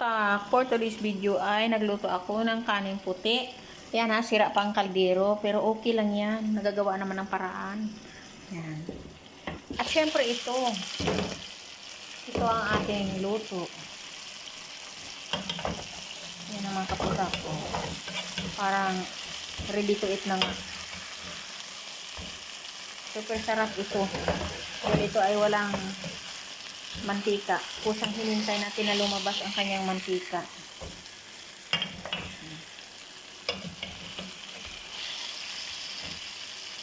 kaputak, for today's video ay nagluto ako ng kaning puti. Yan ha, sira pa ang kaldero, pero okay lang yan. Nagagawa naman ng paraan. Yan. At syempre ito ang ating luto. Yan ang mga kaputak ko. Parang ready to eat na nga. Super sarap ito. Dahil ito ay walang mantika. Kusang hinintay natin na lumabas ang kanyang mantika.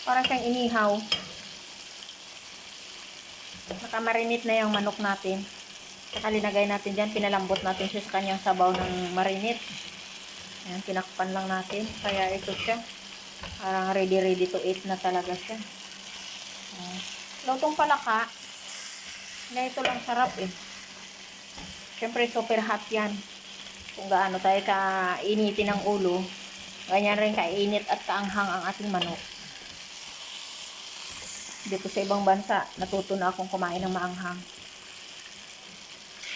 Para siyang inihaw. Nakamarinate na yung manok natin. Saka linagay natin dyan. Pinalambot natin siya sa kanyang sabaw ng marinate. Ayan, tinakpan lang natin. Kaya ito siya. Parang ready to eat na talaga siya. Lutong palaka. Na ito lang sarap eh. Siyempre super hot yan. Kung gaano tayo kainitin ng ulo, ganyan rin kainit at kaanghang ang ating manok. Dito sa ibang bansa, natuto na akong kumain ng maanghang.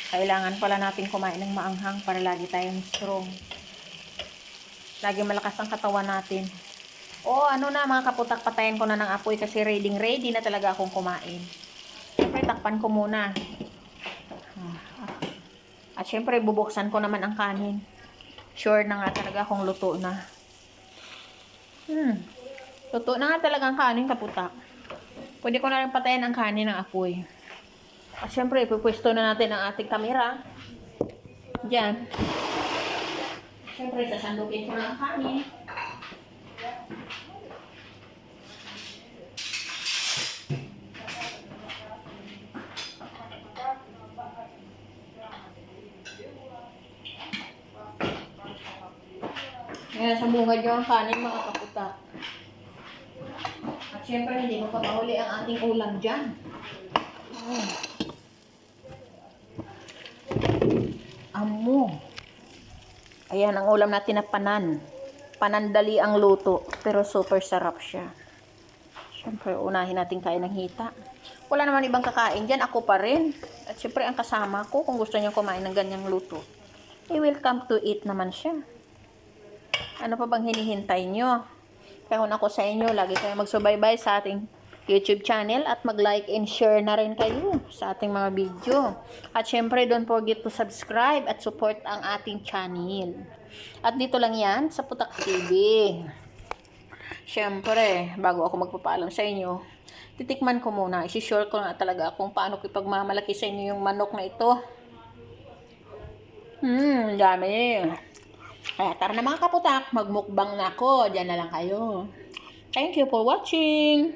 Kailangan pala natin kumain ng maanghang para lagi tayong strong. Lagi malakas ang katawan natin. O ano na mga kaputak, patayin ko na ng apoy kasi ready na talaga akong kumain. Siyempre, takpan ko muna. At syempre, bubuksan ko naman ang kanin. Sure na nga talaga akong luto na. Luto na nga talaga ang kanin, kaputak. Pwede ko na rin patayin ang kanin ng apoy. At syempre, ipupwesto na natin ang ating kamera. Diyan. Syempre, sasandukin ko na ang kanin. Ngayon, sambungad nyo ang kanin, mga kaputak. At syempre, hindi mo papahuli ang ating ulam dyan. Amo. Ayan, ang ulam natin na panan. Panandali ang luto, pero super sarap siya. Syempre, unahin natin kain ng hita. Wala naman ibang kakain dyan, ako pa rin. At syempre, ang kasama ko, kung gusto nyo kumain ng ganyang luto, welcome to eat naman siya. Ano pa bang hinihintay nyo? Kaya ako sa inyo, lagi kayo magsubaybay sa ating YouTube channel at mag-like and share na rin kayo sa ating mga video. At syempre, don't forget to subscribe at support ang ating channel. At dito lang yan sa Putak TV. Syempre, bago ako magpapaalam sa inyo, titikman ko muna. Isi-share ko na talaga kung paano ko ipagmamalaki sa inyo yung manok na ito. Dami. Kaya tara na mga kaputak, magmukbang na ako. Diyan na lang kayo. Thank you for watching.